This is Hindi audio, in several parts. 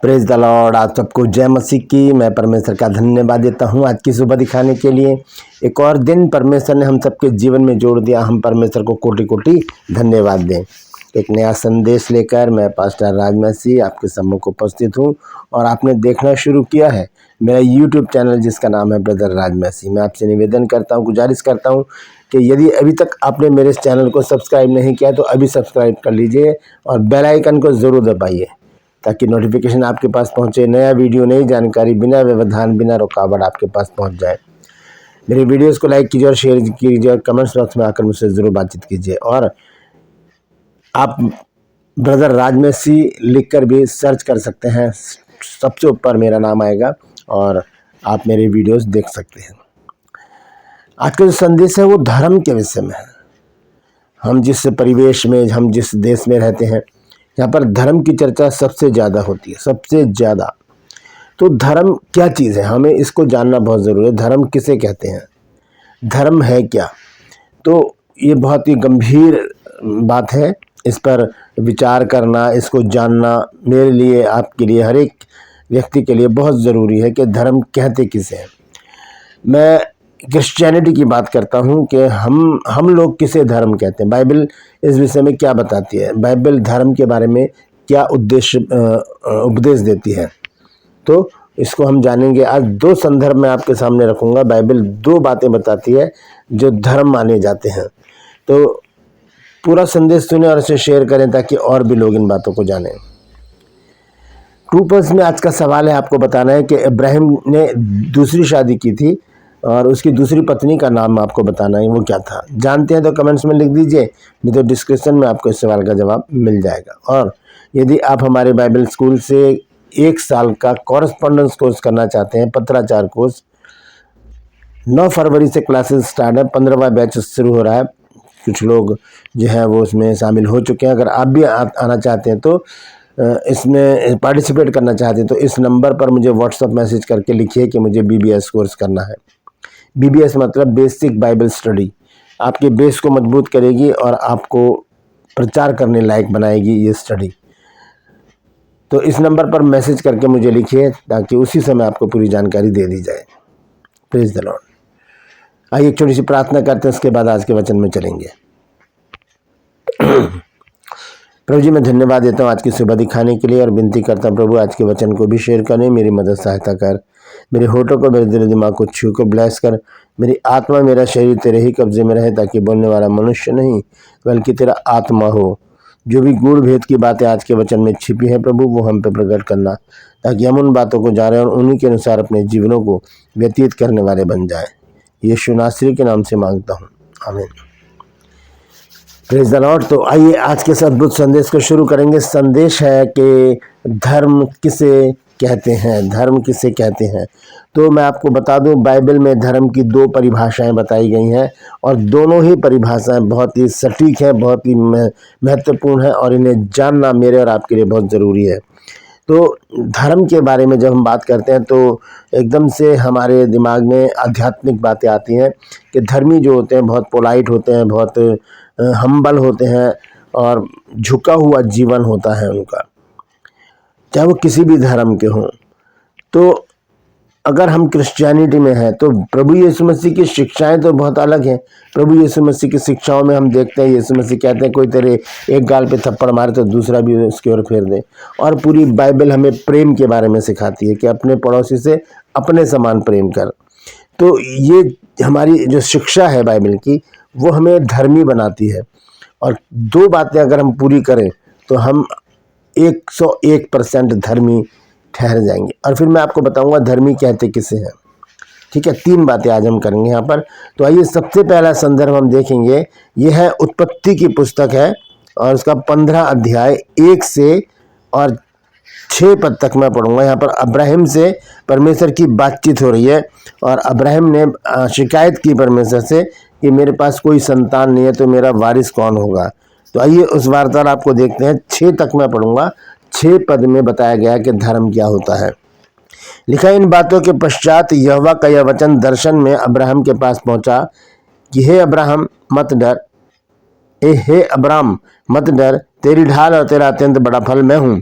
Praise the Lord. आप सबको जय मसीह की। मैं परमेश्वर का धन्यवाद देता हूँ आज की सुबह दिखाने के लिए। एक और दिन परमेश्वर ने हम सबके जीवन में जोड़ दिया। हम परमेश्वर को कोटि कोटि धन्यवाद दें। एक नया संदेश लेकर मैं पास्टर राज मसीह आपके सम्मुख उपस्थित हूँ और आपने देखना शुरू किया है मेरा यूट्यूब चैनल जिसका नाम है ब्रदर राज मसीह। मैं आपसे निवेदन करता हूँ, गुजारिश करता हूँ कि यदि अभी तक आपने मेरे इस चैनल को सब्सक्राइब नहीं किया तो अभी सब्सक्राइब कर लीजिए और बेल आइकन को ज़रूर दबाइए ताकि नोटिफिकेशन आपके पास पहुंचे। नया वीडियो, नई जानकारी बिना व्यवधान, बिना रुकावट आपके पास पहुंच जाए। मेरे वीडियोस को लाइक कीजिए और शेयर कीजिए और कमेंट्स बॉक्स में आकर मुझसे ज़रूर बातचीत कीजिए। और आप ब्रदर राज मसीह लिखकर भी सर्च कर सकते हैं, सबसे ऊपर मेरा नाम आएगा और आप मेरे वीडियोस देख सकते हैं। आज का जो संदेश है वो धर्म के विषय में है। हम जिस परिवेश में, हम जिस देश में रहते हैं, यहाँ पर धर्म की चर्चा सबसे ज़्यादा होती है, सबसे ज़्यादा। तो धर्म क्या चीज़ है, हमें इसको जानना बहुत ज़रूरी है। धर्म किसे कहते हैं, धर्म है क्या? तो ये बहुत ही गंभीर बात है। इस पर विचार करना, इसको जानना मेरे लिए, आपके लिए, हर एक व्यक्ति के लिए बहुत ज़रूरी है कि धर्म कहते किसे हैं। मैं क्रिश्चियनिटी की बात करता हूँ कि हम लोग किसे धर्म कहते हैं। बाइबल इस विषय में क्या बताती है, बाइबल धर्म के बारे में क्या उपदेश देती है, तो इसको हम जानेंगे। आज दो संदर्भ मैं आपके सामने रखूँगा। बाइबल दो बातें बताती है जो धर्म माने जाते हैं। तो पूरा संदेश सुने और इसे शेयर करें ताकि और भी लोग इन बातों को जानें। ट्रूपर्स में आज का सवाल है, आपको बताना है कि इब्राहिम ने दूसरी शादी की थी और उसकी दूसरी पत्नी का नाम आपको बताना है, वो क्या था। जानते हैं तो कमेंट्स में लिख दीजिए, नहीं तो डिस्क्रिप्शन में आपको इस सवाल का जवाब मिल जाएगा। और यदि आप हमारे बाइबल स्कूल से 1 साल का कॉरेस्पॉन्डेंस कोर्स करना चाहते हैं, पत्राचार कोर्स, 9 फरवरी से क्लासेस स्टार्ट है, 15वां बैच शुरू हो रहा है। कुछ लोग जो है वो उसमें शामिल हो चुके हैं। अगर आप भी आना चाहते हैं तो इसमें पार्टिसिपेट करना चाहते हैं तो इस नंबर पर मुझे व्हाट्सअप मैसेज करके लिखिए कि मुझे BBS कोर्स करना है। BBS मतलब बेसिक बाइबल स्टडी। आपके बेस को मजबूत करेगी और आपको प्रचार करने लायक बनाएगी ये स्टडी। तो इस नंबर पर मैसेज करके मुझे लिखिए ताकि उसी समय आपको पूरी जानकारी दे दी जाए। Praise the Lord. आइए एक छोटी सी प्रार्थना करते हैं, उसके बाद आज के वचन में चलेंगे। प्रभु जी, मैं धन्यवाद देता हूँ आज की सुबह दिखाने के लिए और विनती करता हूँ प्रभु आज के वचन को भी शेयर करें, मेरी मदद सहायता कर। मेरे होठों को, मेरे दिल दिमाग को छू कर ब्लेस कर। मेरी आत्मा, मेरा शरीर तेरे ही कब्जे में रहे ताकि बोलने वाला मनुष्य नहीं बल्कि तेरा आत्मा हो। जो भी गूढ़ भेद की बातें आज के वचन में छिपी हैं प्रभु, वो हम पे प्रकट करना ताकि हम उन बातों को जानें और उन्हीं के अनुसार अपने जीवनों को व्यतीत करने वाले बन जाएं। यीशु नासरी के नाम से मांगता हूँ, आमीन। Praise the Lord. तो आइए आज के इस अद्भुत संदेश को शुरू करेंगे। संदेश है कि धर्म किसे कहते हैं, धर्म किसे कहते हैं। तो मैं आपको बता दूं, बाइबल में धर्म की 2 परिभाषाएं बताई गई हैं और दोनों ही परिभाषाएं बहुत ही सटीक हैं, बहुत ही महत्वपूर्ण है और इन्हें जानना मेरे और आपके लिए बहुत ज़रूरी है। तो धर्म के बारे में जब हम बात करते हैं तो एकदम से हमारे दिमाग में आध्यात्मिक बातें आती हैं कि धर्मी जो होते हैं बहुत पोलाइट होते हैं, बहुत हम्बल होते हैं और झुका हुआ जीवन होता है उनका, चाहे वो किसी भी धर्म के हों। तो अगर हम क्रिश्चियनिटी में हैं तो प्रभु यीशु मसीह की शिक्षाएं तो बहुत अलग हैं। प्रभु यीशु मसीह की शिक्षाओं में हम देखते हैं यीशु मसीह कहते हैं कोई तेरे एक गाल पे थप्पड़ मारे तो दूसरा भी उसकी ओर फेर दे। और पूरी बाइबल हमें प्रेम के बारे में सिखाती है कि अपने पड़ोसी से अपने समान प्रेम कर। तो ये हमारी जो शिक्षा है बाइबल की, वो हमें धर्मी बनाती है। और 2 बातें अगर हम पूरी करें तो हम 101% धर्मी ठहर जाएंगे। और फिर मैं आपको बताऊंगा धर्मी कहते किसे हैं। ठीक है, 3 बातें आज हम करेंगे यहाँ पर। तो आइए सबसे पहला संदर्भ हम देखेंगे, यह है उत्पत्ति की पुस्तक है और उसका 15 अध्याय 1 से और 6 पद तक मैं पढ़ूंगा। यहाँ पर अब्राहम से परमेश्वर की बातचीत हो रही है और अब्राहम ने शिकायत की परमेश्वर से कि मेरे पास कोई संतान नहीं है तो मेरा वारिस कौन होगा। तो आइए उस वार्तालाप को देखते हैं। 6 तक मैं पढ़ूंगा। 6 पद में बताया गया कि धर्म क्या होता है। लिखा, इन बातों के पश्चात यहोवा का यह वचन दर्शन में अब्राहम के पास पहुंचा कि हे अब्राहम मत डर, हे अब्राम मत डर, तेरी ढाल और तेरा अत्यंत बड़ा फल मैं हूँ।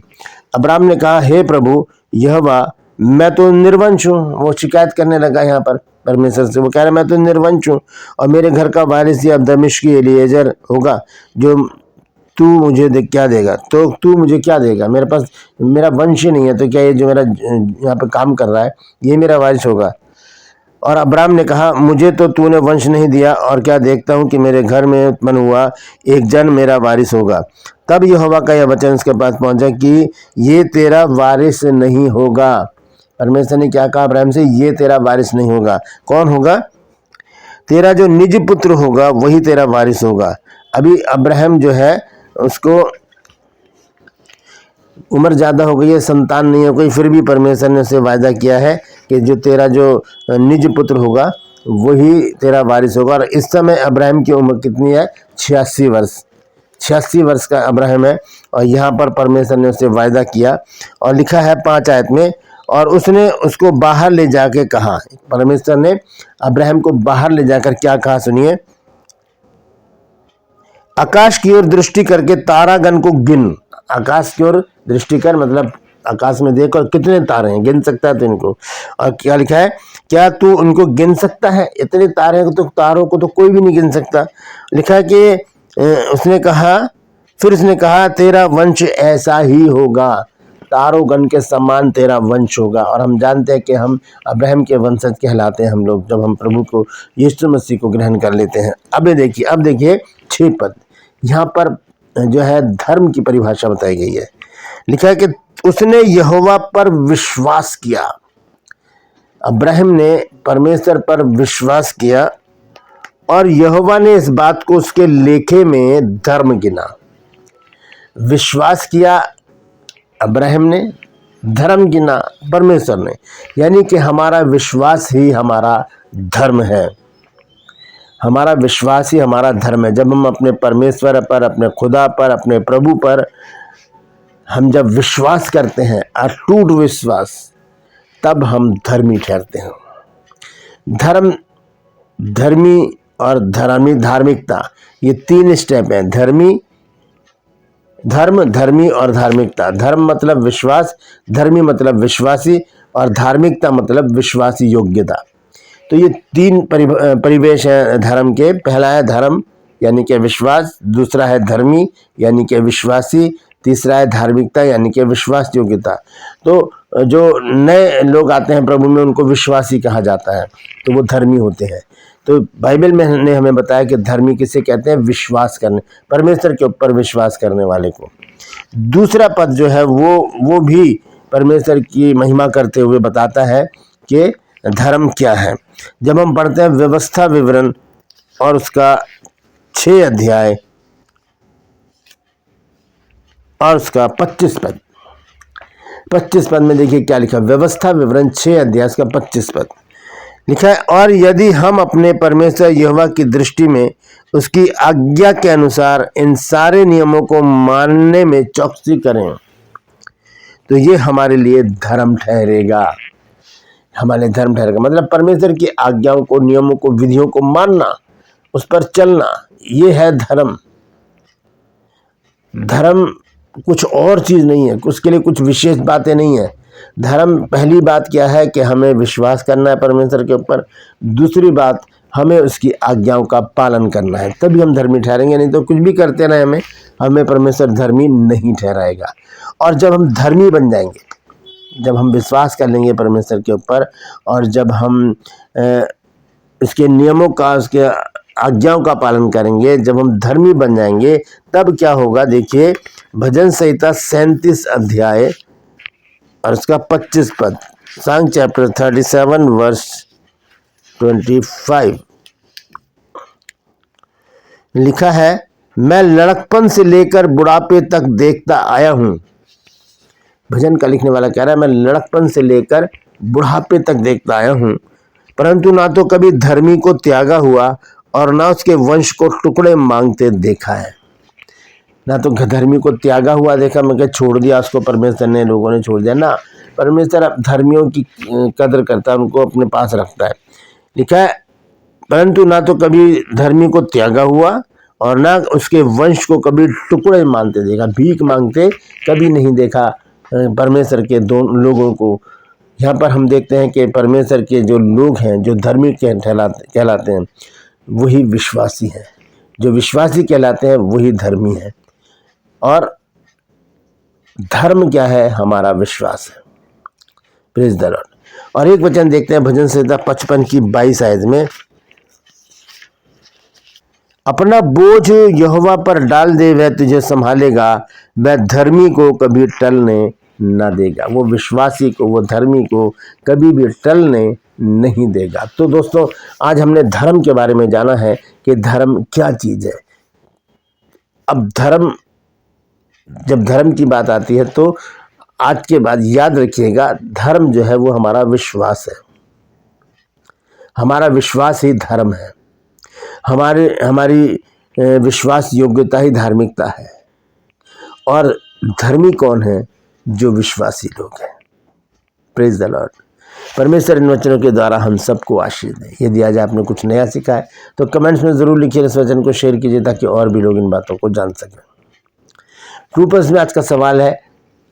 अब्राहम ने कहा, हे प्रभु यहोवा, मैं तो निर्वंश हूँ। वो शिकायत करने लगा यहाँ पर परमेश्वर से। वो कह रहा मैं तो निर्वंश हूँ और मेरे घर का वारिस अब दमिश्की एलीएजर होगा, जो तू मुझे क्या देगा? तो तू मुझे क्या देगा? मेरे पास मेरा वंश ही नहीं है, तो क्या ये जो मेरा यहाँ पे काम कर रहा है ये मेरा वारिस होगा? और अब्राहम ने कहा, मुझे तो तूने वंश नहीं दिया, और क्या देखता हूँ कि मेरे घर में उत्पन्न हुआ एक जन मेरा वारिस होगा। तब यहोवा का यह वचन उसके पास पहुंचा कि ये तेरा वारिस नहीं होगा। परमेश्वर ने क्या कहा अब्राहम से? ये तेरा वारिस नहीं होगा। कौन होगा? तेरा जो निज पुत्र होगा वही तेरा वारिस होगा। अभी अब्राहम जो है उसको उम्र ज़्यादा हो गई है, संतान नहीं हो गई, फिर भी परमेश्वर ने उसे वायदा किया है कि जो तेरा जो निज पुत्र होगा वही तेरा वारिस होगा। और इस समय अब्राहम की उम्र कितनी है? 86 वर्ष। 86 वर्ष का अब्राहम है। और यहाँ पर परमेश्वर ने उसे वायदा किया और लिखा है 5 आयत में, और उसने उसको बाहर ले जाके कहा। परमेश्वर ने अब्राहम को बाहर ले जाकर क्या कहा सुनिए। आकाश की ओर दृष्टि करके तारागण को गिन। आकाश की ओर दृष्टि कर मतलब आकाश में देख और कितने तारे हैं, गिन सकता है तो इनको। और क्या लिखा है? क्या तू उनको गिन सकता है? इतने तारे हैं तो तारों को तो कोई भी नहीं गिन सकता। लिखा है कि उसने कहा, फिर उसने कहा तेरा वंश ऐसा ही होगा, तारों गण के समान तेरा वंश होगा। और हम जानते हैं कि हम अब्राहम के वंशज कहलाते हैं हम लोग, जब हम प्रभु को यीशु मसीह को ग्रहण कर लेते हैं। अब देखिए 6 पद यहाँ पर जो है धर्म की परिभाषा बताई गई है। लिखा है कि उसने यहोवा पर विश्वास किया। अब्राहम ने परमेश्वर पर विश्वास किया और यहोवा ने इस बात को उसके लेखे में धर्म गिना। विश्वास किया अब्राहम ने, धर्म गिना परमेश्वर ने। यानी कि हमारा विश्वास ही हमारा धर्म है। हमारा विश्वास ही हमारा धर्म है। जब हम अपने परमेश्वर पर, अपने खुदा पर, अपने प्रभु पर हम जब विश्वास करते हैं, अटूट विश्वास, तब हम धर्मी ठहरते हैं। धर्मी और धार्मिकता, ये 3 स्टेप हैं। धर्मी और धार्मिकता। धर्म मतलब विश्वास, धर्मी मतलब विश्वासी, और धार्मिकता मतलब विश्वासी योग्यता। तो ये 3 परिवेश हैं धर्म के। पहला है धर्म यानी कि विश्वास, दूसरा है धर्मी यानी कि विश्वासी, तीसरा है धार्मिकता यानी कि विश्वास योग्यता। तो जो नए लोग आते हैं प्रभु में उनको विश्वासी कहा जाता है, तो वो धर्मी होते हैं। तो बाइबल में ने हमें बताया कि धर्मी किसे कहते हैं? विश्वास करने, परमेश्वर के ऊपर विश्वास करने वाले को। दूसरा पद जो है वो भी परमेश्वर की महिमा करते हुए बताता है कि धर्म क्या है। जब हम पढ़ते हैं व्यवस्था विवरण और उसका 6 अध्याय और उसका 25 पद, 25 पद में देखिए क्या लिखा। व्यवस्था विवरण 6 अध्याय का 25 पद लिखा है, और यदि हम अपने परमेश्वर यहोवा की दृष्टि में उसकी आज्ञा के अनुसार इन सारे नियमों को मानने में चौकसी करें तो ये हमारे लिए धर्म ठहरेगा। हमारे धर्म ठहरेगा मतलब परमेश्वर की आज्ञाओं को, नियमों को, विधियों को मानना, उस पर चलना, ये है धर्म। धर्म कुछ और चीज नहीं है, उसके लिए कुछ विशेष बातें नहीं है। धर्म पहली बात क्या है कि हमें विश्वास करना है परमेश्वर के ऊपर। दूसरी बात, हमें उसकी आज्ञाओं का पालन करना है, तभी हम धर्मी ठहरेंगे। नहीं तो कुछ भी करते रहे हमें परमेश्वर धर्मी नहीं ठहराएगा। और जब हम धर्मी बन जाएंगे, जब हम विश्वास कर लेंगे परमेश्वर के ऊपर, और जब हम उसके नियमों का, उसके आज्ञाओं का पालन करेंगे, जब हम धर्मी बन जाएंगे, तब क्या होगा? देखिए भजन संहिता 37 अध्याय और उसका 25 पद, सॉन्ग चैप्टर 37 वर्स 25 लिखा है, मैं लड़कपन से लेकर बुढ़ापे तक देखता आया हूं। भजन का लिखने वाला कह रहा है मैं लड़कपन से लेकर बुढ़ापे तक देखता आया हूं, परंतु ना तो कभी धर्मी को त्यागा हुआ और ना उसके वंश को टुकड़े मांगते देखा है। ना तो धर्मी को त्यागा हुआ देखा, मैं छोड़ दिया उसको, परमेश्वर ने, लोगों ने छोड़ दिया ना। परमेश्वर धर्मियों की कदर करता है, उनको अपने पास रखता है। लिखा है, परंतु ना तो कभी धर्मी को त्यागा हुआ और ना उसके वंश को कभी टुकड़े मांगते देखा, भीख मांगते कभी नहीं देखा। परमेश्वर के दोनों लोगों को यहाँ पर हम देखते हैं कि परमेश्वर के जो लोग हैं, जो धर्मी कहलाते हैं, वही विश्वासी हैं। जो विश्वासी कहलाते हैं वही धर्मी हैं। और धर्म क्या है? हमारा विश्वास है। Praise the Lord. और एक वचन देखते हैं भजन संहिता 55 की 22 आयत में, अपना बोझ यहोवा पर डाल दे, वह तुझे संभालेगा, वह धर्मी को कभी टलने न देगा। वो विश्वासी को, वो धर्मी को कभी भी टलने नहीं देगा। तो दोस्तों, आज हमने धर्म के बारे में जाना है कि धर्म क्या चीज है। अब जब धर्म की बात आती है तो आज के बाद याद रखिएगा, धर्म जो है वो हमारा विश्वास है। हमारा विश्वास ही धर्म है। हमारी विश्वास योग्यता ही धार्मिकता है। और धर्मी कौन है? जो विश्वासी लोग हैं। Praise the Lord. परमेश्वर इन वचनों के द्वारा हम सबको आशीष दे। यदि आज आपने कुछ नया सीखा है तो कमेंट्स में ज़रूर लिखिए, इस वचन को शेयर कीजिए ताकि और भी लोग इन बातों को जान सकें। ट्रूपर्स में आज का सवाल है,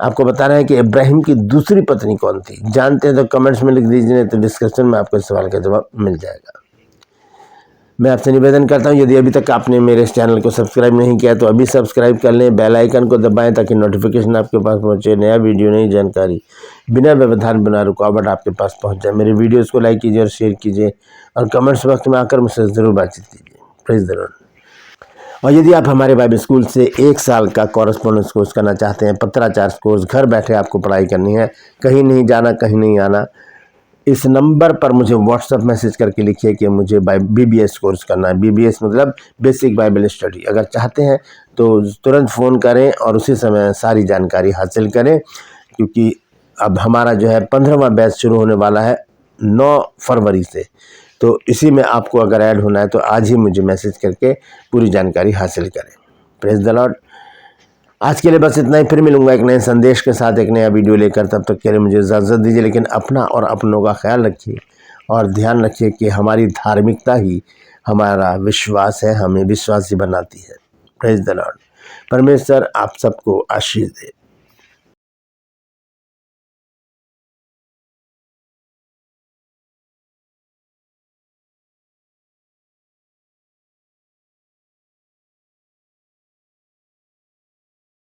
आपको बताना है कि इब्राहिम की दूसरी पत्नी कौन थी? जानते हैं तो कमेंट्स में लिख दीजिए, नहीं तो डिस्कशन में आपको इस सवाल का जवाब मिल जाएगा। मैं आपसे निवेदन करता हूं, यदि अभी तक आपने मेरे इस चैनल को सब्सक्राइब नहीं किया तो अभी सब्सक्राइब कर लें, बेल आइकन को दबाएं ताकि नोटिफिकेशन आपके पास पहुंचे, नया वीडियो, नई जानकारी बिना व्यवधान बिना रुकावट आपके पास पहुंच जाए। मेरे वीडियोस को लाइक कीजिए और शेयर कीजिए और कमेंट्स बॉक्स में आकर मुझसे ज़रूर बातचीत कीजिए। Praise the Lord. और यदि आप हमारे बाइबल स्कूल से 1 साल का कॉरेस्पॉन्डेंस कोर्स करना चाहते हैं, पत्राचार कोर्स, घर बैठे आपको पढ़ाई करनी है, कहीं नहीं जाना, कहीं नहीं आना, इस नंबर पर मुझे व्हाट्सएप मैसेज करके लिखिए कि मुझे BBS कोर्स करना है। BBS मतलब बेसिक बाइबल स्टडी। अगर चाहते हैं तो तुरंत फ़ोन करें और उसी समय सारी जानकारी हासिल करें, क्योंकि अब हमारा जो है 15वां बैच शुरू होने वाला है 9 फरवरी से। तो इसी में आपको अगर ऐड होना है तो आज ही मुझे मैसेज करके पूरी जानकारी हासिल करें। Praise the Lord. आज के लिए बस इतना ही। फिर मिलूंगा एक नए संदेश के साथ, एक नया वीडियो लेकर। तब तक के लिए मुझे इजाज़त दीजिए, लेकिन अपना और अपनों का ख्याल रखिए और ध्यान रखिए कि हमारी धार्मिकता ही हमारा विश्वास है, हमें विश्वासी बनाती है। Praise the Lord. परमेश्वर आप सबको आशीष दे।